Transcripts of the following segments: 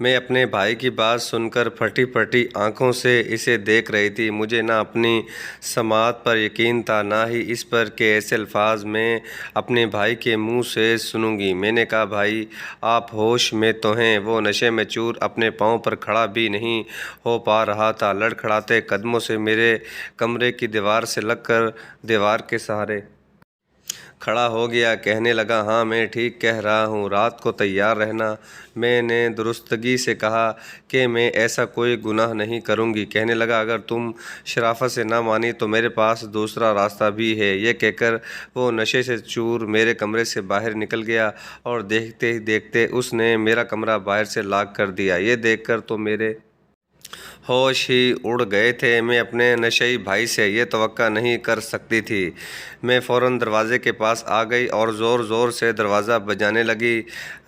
میں اپنے بھائی کی بات سن کر پھٹی پھٹی آنکھوں سے اسے دیکھ رہی تھی۔ مجھے نہ اپنی سماعت پر یقین تھا، نہ ہی اس پر کہ ایسے الفاظ میں اپنے بھائی کے منہ سے سنوں گی۔ میں نے کہا، بھائی آپ ہوش میں تو ہیں؟ وہ نشے میں چور اپنے پاؤں پر کھڑا بھی نہیں ہو پا رہا تھا، لڑکھڑاتے قدموں سے میرے کمرے کی دیوار سے لگ کر دیوار کے سہارے کھڑا ہو گیا۔ کہنے لگا، ہاں میں ٹھیک کہہ رہا ہوں، رات کو تیار رہنا۔ میں نے درستگی سے کہا کہ میں ایسا کوئی گناہ نہیں کروں گی۔ کہنے لگا، اگر تم شرافت سے نہ مانی تو میرے پاس دوسرا راستہ بھی ہے۔ یہ کہہ کر وہ نشے سے چور میرے کمرے سے باہر نکل گیا اور دیکھتے ہی دیکھتے اس نے میرا کمرہ باہر سے لاک کر دیا۔ یہ دیکھ کر تو میرے ہوش ہی اڑ گئے تھے۔ میں اپنے نشئی بھائی سے یہ توقع نہیں کر سکتی تھی۔ میں فوراً دروازے کے پاس آ گئی اور زور زور سے دروازہ بجانے لگی،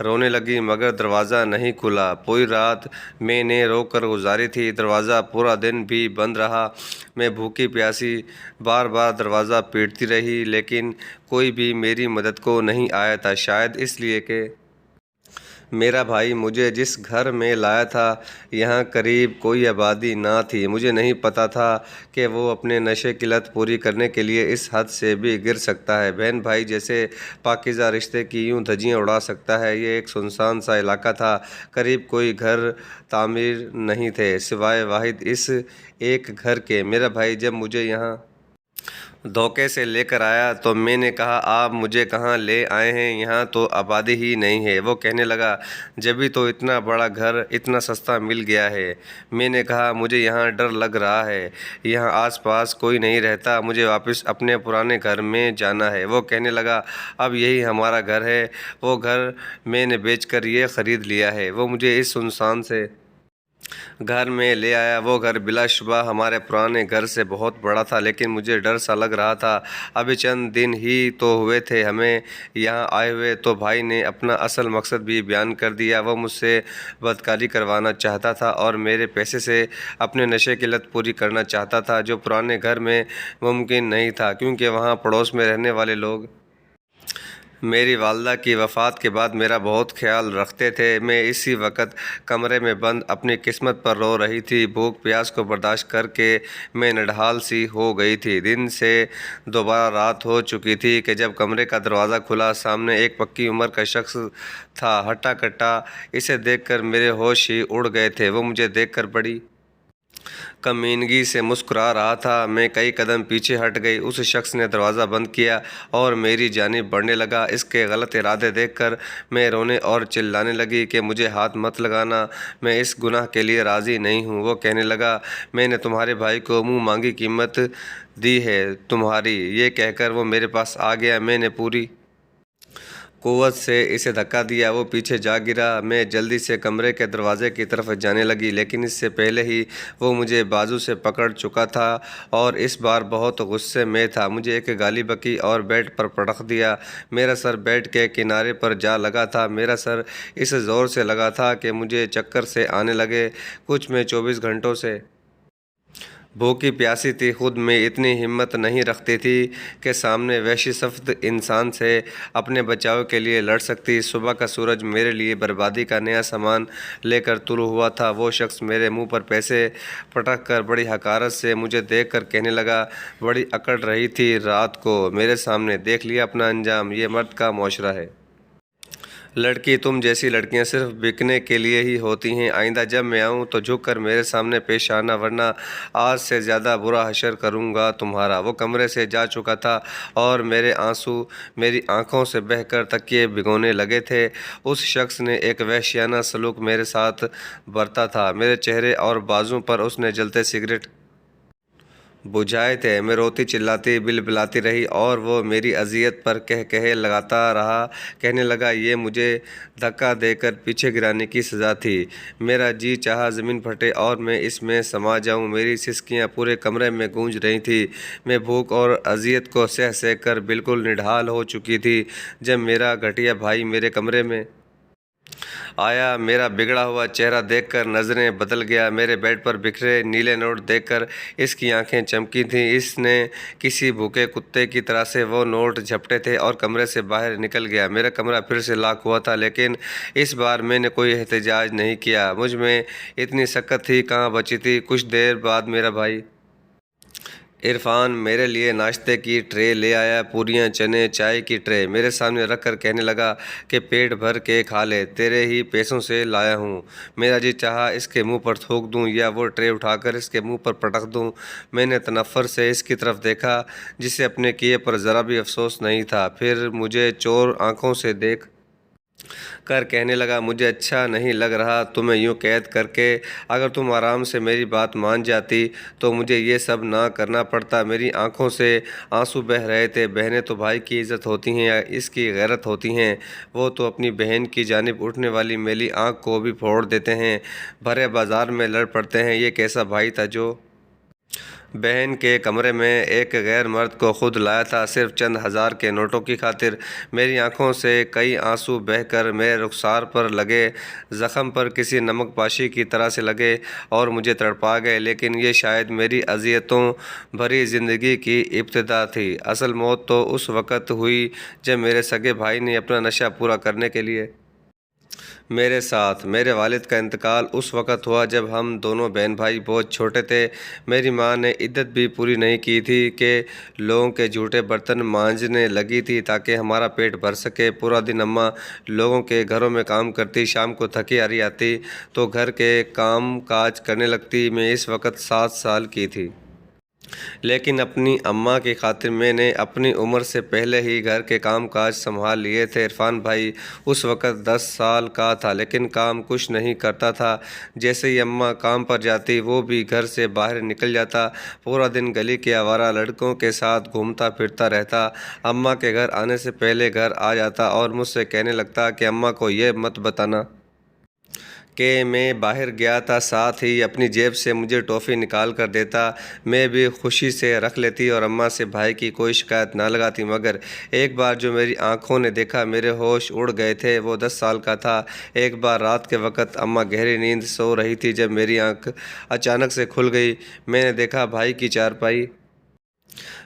رونے لگی، مگر دروازہ نہیں کھلا۔ پوری رات میں نے رو کر گزاری تھی، دروازہ پورا دن بھی بند رہا۔ میں بھوکی پیاسی بار بار دروازہ پیٹتی رہی، لیکن کوئی بھی میری مدد کو نہیں آیا تھا، شاید اس لیے کہ میرا بھائی مجھے جس گھر میں لایا تھا یہاں قریب کوئی آبادی نہ تھی۔ مجھے نہیں پتہ تھا کہ وہ اپنے نشے کی لت پوری کرنے کے لیے اس حد سے بھی گر سکتا ہے، بہن بھائی جیسے پاکیزہ رشتے کی یوں دھجیاں اڑا سکتا ہے۔ یہ ایک سنسان سا علاقہ تھا، قریب کوئی گھر تعمیر نہیں تھے سوائے واحد اس ایک گھر کے۔ میرا بھائی جب مجھے یہاں دھوکے سے لے کر آیا تو میں نے کہا، آپ مجھے کہاں لے آئے ہیں؟ یہاں تو آبادی ہی نہیں ہے۔ وہ کہنے لگا، جبھی تو اتنا بڑا گھر اتنا سستا مل گیا ہے۔ میں نے کہا، مجھے یہاں ڈر لگ رہا ہے، یہاں آس پاس کوئی نہیں رہتا، مجھے واپس اپنے پرانے گھر میں جانا ہے۔ وہ کہنے لگا، اب یہی ہمارا گھر ہے، وہ گھر میں نے بیچ کر یہ خرید لیا ہے۔ وہ مجھے اس سنسان سے گھر میں لے آیا۔ وہ گھر بلا شبہ ہمارے پرانے گھر سے بہت بڑا تھا، لیکن مجھے ڈر سا لگ رہا تھا۔ ابھی چند دن ہی تو ہوئے تھے ہمیں یہاں آئے ہوئے، تو بھائی نے اپنا اصل مقصد بھی بیان کر دیا۔ وہ مجھ سے بدکاری کروانا چاہتا تھا اور میرے پیسے سے اپنے نشے کی لت پوری کرنا چاہتا تھا، جو پرانے گھر میں ممکن نہیں تھا، کیونکہ وہاں پڑوس میں رہنے والے لوگ میری والدہ کی وفات کے بعد میرا بہت خیال رکھتے تھے۔ میں اسی وقت کمرے میں بند اپنی قسمت پر رو رہی تھی۔ بھوک پیاس کو برداشت کر کے میں نڈھال سی ہو گئی تھی۔ دن سے دوبارہ رات ہو چکی تھی کہ جب کمرے کا دروازہ کھلا، سامنے ایک پکی عمر کا شخص تھا، ہٹا کٹا۔ اسے دیکھ کر میرے ہوش ہی اڑ گئے تھے۔ وہ مجھے دیکھ کر بڑی کمینگی سے مسکرا رہا تھا۔ میں کئی قدم پیچھے ہٹ گئی۔ اس شخص نے دروازہ بند کیا اور میری جانب بڑھنے لگا۔ اس کے غلط ارادے دیکھ کر میں رونے اور چلانے لگی کہ مجھے ہاتھ مت لگانا، میں اس گناہ کے لیے راضی نہیں ہوں۔ وہ کہنے لگا، میں نے تمہارے بھائی کو منہ مانگی قیمت دی ہے تمہاری۔ یہ کہہ کر وہ میرے پاس آ گیا۔ میں نے پوری قوت سے اسے دھکا دیا، وہ پیچھے جا گرا۔ میں جلدی سے کمرے کے دروازے کی طرف جانے لگی، لیکن اس سے پہلے ہی وہ مجھے بازو سے پکڑ چکا تھا اور اس بار بہت غصے میں تھا۔ مجھے ایک گالی بکی اور بیڈ پر پٹخ دیا۔ میرا سر بیڈ کے کنارے پر جا لگا تھا۔ میرا سر اس زور سے لگا تھا کہ مجھے چکر سے آنے لگے۔ کچھ میں 24 گھنٹوں سے بھوکی پیاسی تھی، خود میں اتنی ہمت نہیں رکھتی تھی کہ سامنے وحشی صفت انسان سے اپنے بچاؤ کے لیے لڑ سکتی۔ صبح کا سورج میرے لیے بربادی کا نیا سامان لے کر طلوع ہوا تھا۔ وہ شخص میرے منہ پر پیسے پٹک کر بڑی حقارت سے مجھے دیکھ کر کہنے لگا، بڑی اکڑ رہی تھی رات کو میرے سامنے، دیکھ لیا اپنا انجام، یہ مرد کا معاشرہ ہے۔ لڑکی تم جیسی لڑکیاں صرف بکنے کے لیے ہی ہوتی ہیں۔ آئندہ جب میں آؤں تو جھک کر میرے سامنے پیش آنا، ورنہ آج سے زیادہ برا حشر کروں گا تمہارا۔ وہ کمرے سے جا چکا تھا اور میرے آنسو میری آنکھوں سے بہہ کر تکیے بھگونے لگے تھے۔ اس شخص نے ایک وحشیانہ سلوک میرے ساتھ برتا تھا۔ میرے چہرے اور بازو پر اس نے جلتے سگریٹ بجھائے تھے۔ میں روتی چلاتی بلبلاتی رہی اور وہ میری اذیت پر کہے لگاتا رہا۔ کہنے لگا، یہ مجھے دھکا دے کر پیچھے گرانے کی سزا تھی۔ میرا جی چاہا زمین پھٹے اور میں اس میں سما جاؤں۔ میری سسکیاں پورے کمرے میں گونج رہی تھیں۔ میں بھوک اور اذیت کو سہ سہ کر بالکل نڈھال ہو چکی تھی۔ جب میرا گھٹیا بھائی میرے کمرے میں آیا۔ میرا بگڑا ہوا چہرہ دیکھ کر نظریں بدل گیا۔ میرے بیڈ پر بکھرے نیلے نوٹ دیکھ کر اس کی آنکھیں چمکی تھیں۔ اس نے کسی بھوکے کتے کی طرح سے وہ نوٹ جھپٹے تھے اور کمرے سے باہر نکل گیا۔ میرا کمرہ پھر سے لاک ہوا تھا، لیکن اس بار میں نے کوئی احتجاج نہیں کیا۔ مجھ میں اتنی سکت تھی کہاں بچی تھی۔ کچھ دیر بعد میرا بھائی عرفان میرے لیے ناشتے کی ٹرے لے آیا، پوریاں، چنے، چائے کی ٹرے میرے سامنے رکھ کر کہنے لگا کہ پیٹ بھر کے کھا لے، تیرے ہی پیسوں سے لایا ہوں۔ میرا جی چاہا اس کے منہ پر تھوک دوں یا وہ ٹرے اٹھا کر اس کے منہ پر پٹک دوں۔ میں نے تنفر سے اس کی طرف دیکھا جسے اپنے کیے پر ذرا بھی افسوس نہیں تھا، پھر مجھے چور آنکھوں سے دیکھ کر کہنے لگا، مجھے اچھا نہیں لگ رہا تمہیں یوں قید کر کے۔ اگر تم آرام سے میری بات مان جاتی تو مجھے یہ سب نہ کرنا پڑتا۔ میری آنکھوں سے آنسو بہہ رہے تھے۔ بہنیں تو بھائی کی عزت ہوتی ہیں یا اس کی غیرت ہوتی ہیں، وہ تو اپنی بہن کی جانب اٹھنے والی میلی آنکھ کو بھی پھوڑ دیتے ہیں، بھرے بازار میں لڑ پڑتے ہیں۔ یہ کیسا بھائی تھا جو بہن کے کمرے میں ایک غیر مرد کو خود لایا تھا، صرف چند ہزار کے نوٹوں کی خاطر۔ میری آنکھوں سے کئی آنسو بہہ کر میرے رخسار پر لگے زخم پر کسی نمک پاشی کی طرح سے لگے اور مجھے تڑپا گئے، لیکن یہ شاید میری اذیتوں بھری زندگی کی ابتدا تھی۔ اصل موت تو اس وقت ہوئی جب میرے سگے بھائی نے اپنا نشہ پورا کرنے کے لیے میرے ساتھ میرے والد کا انتقال اس وقت ہوا جب ہم دونوں بہن بھائی بہت چھوٹے تھے۔ میری ماں نے عدت بھی پوری نہیں کی تھی کہ لوگوں کے جھوٹے برتن مانجنے لگی تھی تاکہ ہمارا پیٹ بھر سکے۔ پورا دن اماں لوگوں کے گھروں میں کام کرتی، شام کو تھکی ہاری آتی تو گھر کے کام کاج کرنے لگتی۔ میں اس وقت 7 سال کی تھی، لیکن اپنی اماں کی خاطر میں نے اپنی عمر سے پہلے ہی گھر کے کام کاج سنبھال لیے تھے۔ عرفان بھائی اس وقت 10 سال کا تھا، لیکن کام کچھ نہیں کرتا تھا۔ جیسے ہی اماں کام پر جاتی وہ بھی گھر سے باہر نکل جاتا، پورا دن گلی کے آوارہ لڑکوں کے ساتھ گھومتا پھرتا رہتا۔ اماں کے گھر آنے سے پہلے گھر آ جاتا اور مجھ سے کہنے لگتا کہ اماں کو یہ مت بتانا کہ میں باہر گیا تھا، ساتھ ہی اپنی جیب سے مجھے ٹافی نکال کر دیتا۔ میں بھی خوشی سے رکھ لیتی اور اماں سے بھائی کی کوئی شکایت نہ لگاتی، مگر ایک بار جو میری آنکھوں نے دیکھا میرے ہوش اڑ گئے تھے۔ وہ 10 سال کا تھا۔ ایک بار رات کے وقت اماں گہری نیند سو رہی تھی جب میری آنکھ اچانک سے کھل گئی۔ میں نے دیکھا بھائی کی چارپائی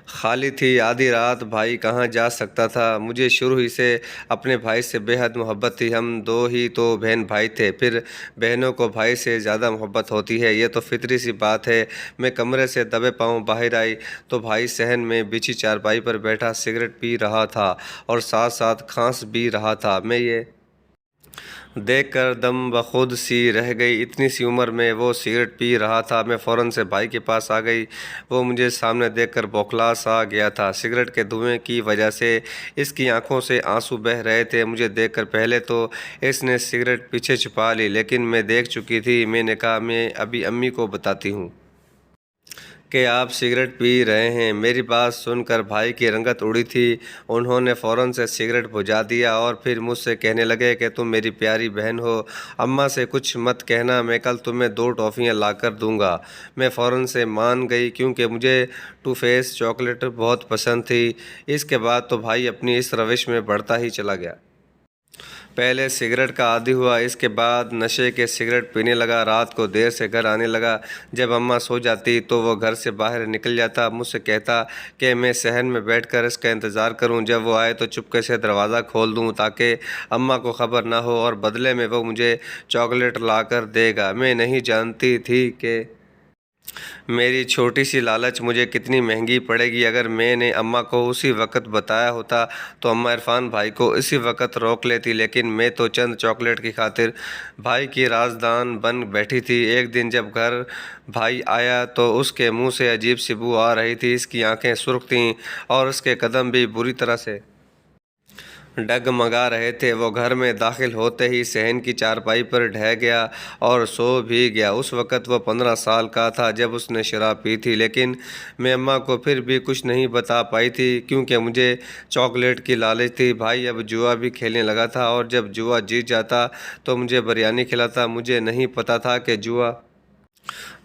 خالی تھی۔ آدھی رات بھائی کہاں جا سکتا تھا؟ مجھے شروع ہی سے اپنے بھائی سے بے حد محبت تھی۔ ہم دو ہی تو بہن بھائی تھے، پھر بہنوں کو بھائی سے زیادہ محبت ہوتی ہے، یہ تو فطری سی بات ہے۔ میں کمرے سے دبے پاؤں باہر آئی تو بھائی صحن میں بچھی چارپائی پر بیٹھا سگریٹ پی رہا تھا اور ساتھ ساتھ کھانس بھی رہا تھا۔ میں یہ دیکھ کر دم بخود سی رہ گئی، اتنی سی عمر میں وہ سگریٹ پی رہا تھا۔ میں فوراً سے بھائی کے پاس آ گئی۔ وہ مجھے سامنے دیکھ کر بوکھلا سا گیا تھا، سگریٹ کے دھوئیں کی وجہ سے اس کی آنکھوں سے آنسو بہہ رہے تھے۔ مجھے دیکھ کر پہلے تو اس نے سگریٹ پیچھے چھپا لی، لیکن میں دیکھ چکی تھی۔ میں نے کہا، میں ابھی امی کو بتاتی ہوں کہ آپ سگریٹ پی رہے ہیں۔ میری بات سن کر بھائی کی رنگت اڑی تھی۔ انہوں نے فوراً سے سگریٹ بجھا دیا اور پھر مجھ سے کہنے لگے کہ تم میری پیاری بہن ہو، اماں سے کچھ مت کہنا، میں کل تمہیں 2 ٹافیاں لا کر دوں گا۔ میں فوراً سے مان گئی کیونکہ مجھے 2 فیس چاکلیٹ بہت پسند تھی۔ اس کے بعد تو بھائی اپنی اس روش میں بڑھتا ہی چلا گیا۔ پہلے سگریٹ کا عادی ہوا، اس کے بعد نشے کے سگریٹ پینے لگا۔ رات کو دیر سے گھر آنے لگا۔ جب اماں سو جاتی تو وہ گھر سے باہر نکل جاتا، مجھ سے کہتا کہ میں صحن میں بیٹھ کر اس کا انتظار کروں، جب وہ آئے تو چپکے سے دروازہ کھول دوں تاکہ اماں کو خبر نہ ہو، اور بدلے میں وہ مجھے چاکلیٹ لا کر دے گا۔ میں نہیں جانتی تھی کہ میری چھوٹی سی لالچ مجھے کتنی مہنگی پڑے گی۔ اگر میں نے اماں کو اسی وقت بتایا ہوتا تو اماں عرفان بھائی کو اسی وقت روک لیتی، لیکن میں تو چند چاکلیٹ کی خاطر بھائی کی رازدان بن بیٹھی تھی۔ ایک دن جب گھر بھائی آیا تو اس کے منہ سے عجیب سی بو آ رہی تھی، اس کی آنکھیں سرخ تھیں اور اس کے قدم بھی بری طرح سے ڈگمگا رہے تھے۔ وہ گھر میں داخل ہوتے ہی صحن کی چارپائی پر ڈھہ گیا اور سو بھی گیا۔ اس وقت وہ 15 سال کا تھا جب اس نے شراب پی تھی، لیکن میں اماں کو پھر بھی کچھ نہیں بتا پائی تھی کیونکہ مجھے چاکلیٹ کی لالچ تھی۔ بھائی اب جوا بھی کھیلنے لگا تھا اور جب جوا جیت جاتا تو مجھے بریانی کھلاتا۔ مجھے نہیں پتا تھا کہ جوا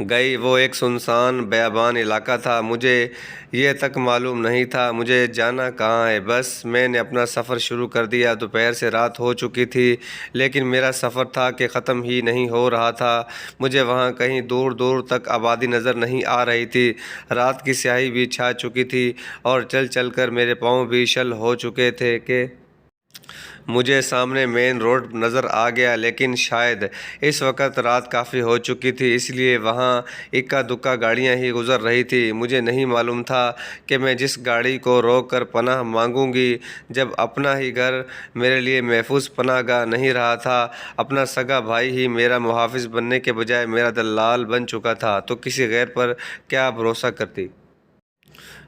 گئی۔ وہ ایک سنسان بیابان علاقہ تھا، مجھے یہ تک معلوم نہیں تھا مجھے جانا کہاں ہے۔ بس میں نے اپنا سفر شروع کر دیا۔ دوپہر سے رات ہو چکی تھی، لیکن میرا سفر تھا کہ ختم ہی نہیں ہو رہا تھا۔ مجھے وہاں کہیں دور دور تک آبادی نظر نہیں آ رہی تھی۔ رات کی سیاہی بھی چھا چکی تھی اور چل چل کر میرے پاؤں بھی شل ہو چکے تھے کہ مجھے سامنے مین روڈ نظر آ گیا، لیکن شاید اس وقت رات کافی ہو چکی تھی، اس لیے وہاں اکا دکا گاڑیاں ہی گزر رہی تھیں۔ مجھے نہیں معلوم تھا کہ میں جس گاڑی کو روک کر پناہ مانگوں گی، جب اپنا ہی گھر میرے لیے محفوظ پناہ گاہ نہیں رہا تھا، اپنا سگا بھائی ہی میرا محافظ بننے کے بجائے میرا دلال بن چکا تھا، تو کسی غیر پر کیا بھروسہ کرتی؟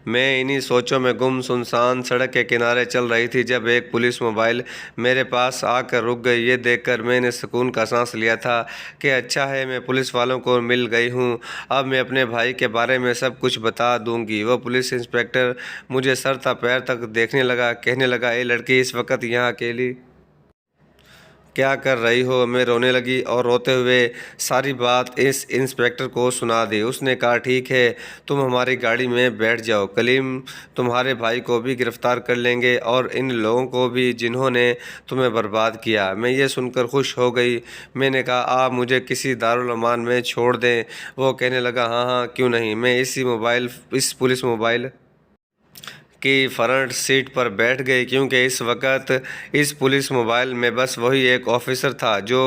میں انہی سوچوں میں گم سنسان سڑک کے کنارے چل رہی تھی جب ایک پولیس موبائل میرے پاس آ کر رک گئی۔ یہ دیکھ کر میں نے سکون کا سانس لیا تھا کہ اچھا ہے میں پولیس والوں کو مل گئی ہوں، اب میں اپنے بھائی کے بارے میں سب کچھ بتا دوں گی۔ وہ پولیس انسپکٹر مجھے سر تا پیر تک دیکھنے لگا، کہنے لگا، اے لڑکی، اس وقت یہاں اکیلی کیا کر رہی ہو؟ میں رونے لگی اور روتے ہوئے ساری بات اس انسپکٹر کو سنا دی۔ اس نے کہا، ٹھیک ہے، تم ہماری گاڑی میں بیٹھ جاؤ، کلیم تمہارے بھائی کو بھی گرفتار کر لیں گے اور ان لوگوں کو بھی جنہوں نے تمہیں برباد کیا۔ میں یہ سن کر خوش ہو گئی۔ میں نے کہا، آپ مجھے کسی دارالامان میں چھوڑ دیں۔ وہ کہنے لگا، ہاں ہاں، کیوں نہیں، میں اس پولیس موبائل کی فرنٹ سیٹ پر بیٹھ گئی، کیونکہ اس وقت اس پولیس موبائل میں بس وہی ایک آفیسر تھا جو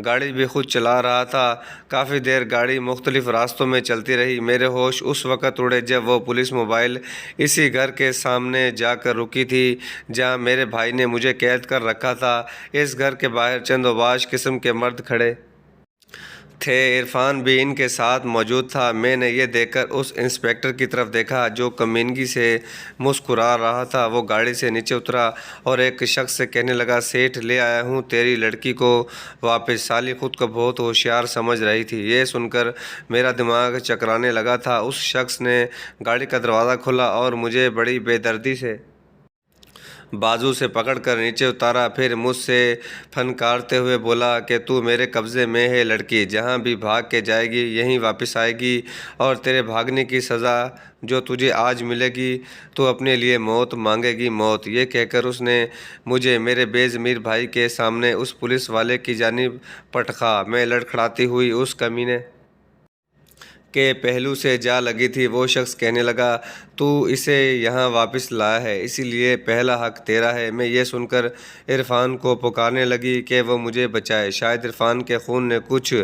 گاڑی بھی خود چلا رہا تھا۔ کافی دیر گاڑی مختلف راستوں میں چلتی رہی۔ میرے ہوش اس وقت اڑے جب وہ پولیس موبائل اسی گھر کے سامنے جا کر رکی تھی جہاں میرے بھائی نے مجھے قید کر رکھا تھا۔ اس گھر کے باہر چند اوباش قسم کے مرد کھڑے تھے، عرفان بھی ان کے ساتھ موجود تھا۔ میں نے یہ دیکھ کر اس انسپکٹر کی طرف دیکھا جو کمینگی سے مسکرا رہا تھا۔ وہ گاڑی سے نیچے اترا اور ایک شخص سے کہنے لگا، سیٹھ لے آیا ہوں تیری لڑکی کو واپس۔ سالی خود کو بہت ہوشیار سمجھ رہی تھی۔ یہ سن کر میرا دماغ چکرانے لگا تھا۔ اس شخص نے گاڑی کا دروازہ کھولا اور مجھے بڑی بے دردی سے بازو سے پکڑ کر نیچے اتارا، پھر مجھ سے پھنکارتے ہوئے بولا کہ تو میرے قبضے میں ہے لڑکی، جہاں بھی بھاگ کے جائے گی یہیں واپس آئے گی، اور تیرے بھاگنے کی سزا جو تجھے آج ملے گی، تو اپنے لیے موت مانگے گی، موت۔ یہ کہہ کر اس نے مجھے میرے بے ضمیر بھائی کے سامنے اس پولیس والے کی جانب پٹخا۔ میں لڑکھڑاتی ہوئی اس کمینے کے پہلو سے جا لگی تھی۔ وہ شخص کہنے لگا، تو اسے یہاں واپس لایا ہے، اسی لیے پہلا حق تیرا ہے۔ میں یہ سن کر عرفان کو پکارنے لگی کہ وہ مجھے بچائے۔ شاید عرفان کے خون نے کچھ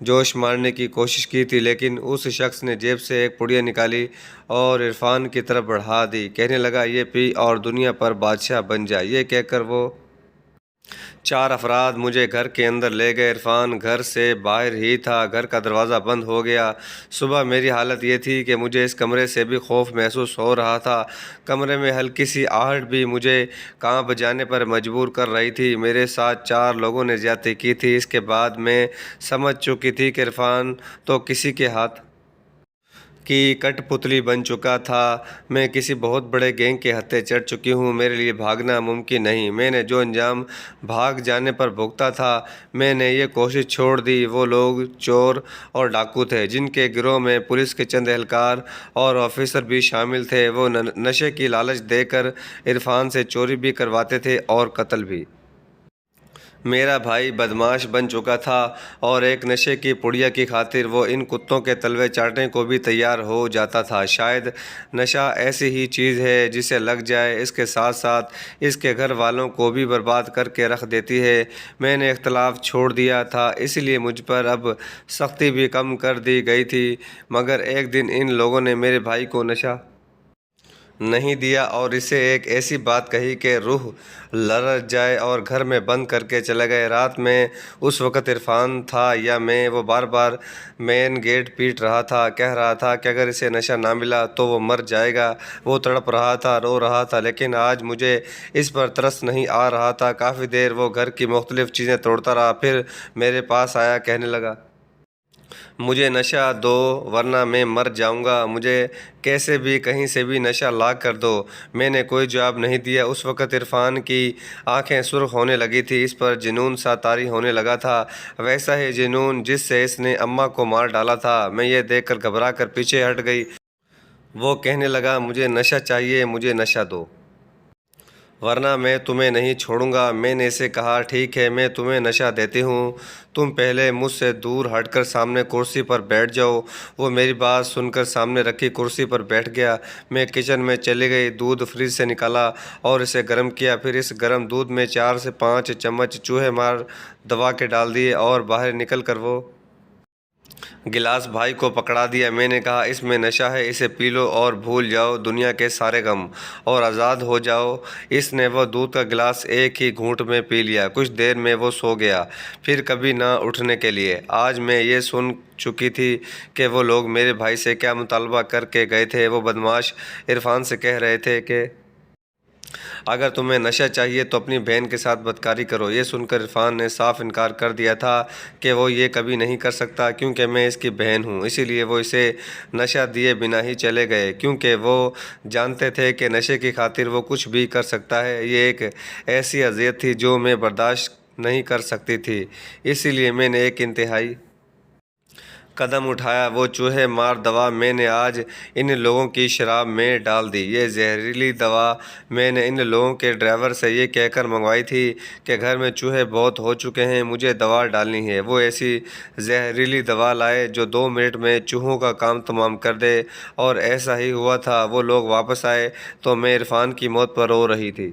جوش مارنے کی کوشش کی تھی، لیکن اس شخص نے جیب سے ایک پڑیا نکالی اور عرفان کی طرف بڑھا دی۔ کہنے لگا، یہ پی اور دنیا پر بادشاہ بن جا۔ یہ کہہ کر وہ 4 افراد مجھے گھر کے اندر لے گئے۔ عرفان گھر سے باہر ہی تھا۔ گھر کا دروازہ بند ہو گیا۔ صبح میری حالت یہ تھی کہ مجھے اس کمرے سے بھی خوف محسوس ہو رہا تھا۔ کمرے میں ہلکی سی آہٹ بھی مجھے کانپ جانے پر مجبور کر رہی تھی۔ میرے ساتھ 4 لوگوں نے زیادتی کی تھی۔ اس کے بعد میں سمجھ چکی تھی کہ عرفان تو کسی کے ہاتھ کی کٹ پتلی بن چکا تھا۔ میں کسی بہت بڑے گینگ کے ہتھے چڑھ چکی ہوں۔ میرے لیے بھاگنا ممکن نہیں۔ میں نے جو انجام بھاگ جانے پر بھگتا تھا، میں نے یہ کوشش چھوڑ دی۔ وہ لوگ چور اور ڈاکو تھے جن کے گروہ میں پولیس کے چند اہلکار اور آفیسر بھی شامل تھے۔ وہ نشے کی لالچ دے کر عرفان سے چوری بھی کرواتے تھے اور قتل بھی۔ میرا بھائی بدمعاش بن چکا تھا اور ایک نشے کی پڑیا کی خاطر وہ ان کتوں کے تلوے چاٹنے کو بھی تیار ہو جاتا تھا۔ شاید نشہ ایسی ہی چیز ہے جسے لگ جائے اس کے ساتھ ساتھ اس کے گھر والوں کو بھی برباد کر کے رکھ دیتی ہے۔ میں نے اختلاف چھوڑ دیا تھا، اس لیے مجھ پر اب سختی بھی کم کر دی گئی تھی، مگر ایک دن ان لوگوں نے میرے بھائی کو نشہ نہیں دیا اور اسے ایک ایسی بات کہی کہ روح لرز جائے اور گھر میں بند کر کے چلے گئے۔ رات میں اس وقت عرفان تھا یا میں، وہ بار بار مین گیٹ پیٹ رہا تھا، کہہ رہا تھا کہ اگر اسے نشہ نہ ملا تو وہ مر جائے گا۔ وہ تڑپ رہا تھا، رو رہا تھا، لیکن آج مجھے اس پر ترس نہیں آ رہا تھا۔ کافی دیر وہ گھر کی مختلف چیزیں توڑتا رہا، پھر میرے پاس آیا، کہنے لگا، مجھے نشہ دو ورنہ میں مر جاؤں گا، مجھے کیسے بھی کہیں سے بھی نشہ لا کر دو۔ میں نے کوئی جواب نہیں دیا۔ اس وقت عرفان کی آنکھیں سرخ ہونے لگی تھیں، اس پر جنون سا طاری ہونے لگا تھا، ویسا ہی جنون جس سے اس نے اماں کو مار ڈالا تھا۔ میں یہ دیکھ کر گھبرا کر پیچھے ہٹ گئی۔ وہ کہنے لگا، مجھے نشہ چاہیے، مجھے نشہ دو ورنہ میں تمہیں نہیں چھوڑوں گا۔ میں نے اسے کہا، ٹھیک ہے، میں تمہیں نشہ دیتی ہوں، تم پہلے مجھ سے دور ہٹ کر سامنے کرسی پر بیٹھ جاؤ۔ وہ میری بات سن کر سامنے رکھی کرسی پر بیٹھ گیا۔ میں کچن میں چلی گئی، دودھ فریج سے نکالا اور اسے گرم کیا، پھر اس گرم دودھ میں 4 سے 5 چمچ چوہے مار دوا کے ڈال دیے اور باہر نکل کر وہ گلاس بھائی کو پکڑا دیا۔ میں نے کہا، اس میں نشہ ہے، اسے پی لو اور بھول جاؤ دنیا کے سارے غم اور آزاد ہو جاؤ۔ اس نے وہ دودھ کا گلاس ایک ہی گھونٹ میں پی لیا۔ کچھ دیر میں وہ سو گیا، پھر کبھی نہ اٹھنے کے لیے۔ آج میں یہ سن چکی تھی کہ وہ لوگ میرے بھائی سے کیا مطالبہ کر کے گئے تھے۔ وہ بدمعاش عرفان سے کہہ رہے تھے کہ اگر تمہیں نشہ چاہیے تو اپنی بہن کے ساتھ بدکاری کرو۔ یہ سن کر عرفان نے صاف انکار کر دیا تھا کہ وہ یہ کبھی نہیں کر سکتا، کیونکہ میں اس کی بہن ہوں۔ اسی لیے وہ اسے نشہ دیے بنا ہی چلے گئے، کیونکہ وہ جانتے تھے کہ نشے کی خاطر وہ کچھ بھی کر سکتا ہے۔ یہ ایک ایسی اذیت تھی جو میں برداشت نہیں کر سکتی تھی، اسی لیے میں نے ایک انتہائی قدم اٹھایا۔ وہ چوہے مار دوا میں نے آج ان لوگوں کی شراب میں ڈال دی۔ یہ زہریلی دوا میں نے ان لوگوں کے ڈرائیور سے یہ کہہ کر منگوائی تھی کہ گھر میں چوہے بہت ہو چکے ہیں، مجھے دوا ڈالنی ہے۔ وہ ایسی زہریلی دوا لائے جو 2 منٹ میں چوہوں کا کام تمام کر دے، اور ایسا ہی ہوا تھا۔ وہ لوگ واپس آئے تو میں عرفان کی موت پر رو رہی تھی۔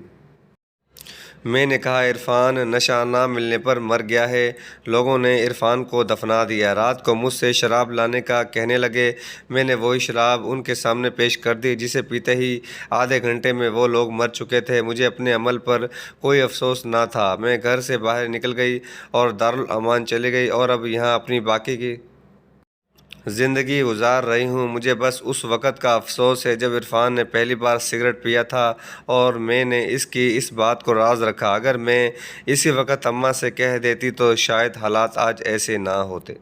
میں نے کہا، عرفان نشہ نہ ملنے پر مر گیا ہے۔ لوگوں نے عرفان کو دفنا دیا۔ رات کو مجھ سے شراب لانے کا کہنے لگے۔ میں نے وہی شراب ان کے سامنے پیش کر دی جسے پیتے ہی آدھے گھنٹے میں وہ لوگ مر چکے تھے۔ مجھے اپنے عمل پر کوئی افسوس نہ تھا۔ میں گھر سے باہر نکل گئی اور دارالامان چلی گئی اور اب یہاں اپنی باقی کی زندگی گزار رہی ہوں۔ مجھے بس اس وقت کا افسوس ہے جب عرفان نے پہلی بار سگریٹ پیا تھا اور میں نے اس بات کو راز رکھا۔ اگر میں اسی وقت اماں سے کہہ دیتی تو شاید حالات آج ایسے نہ ہوتے۔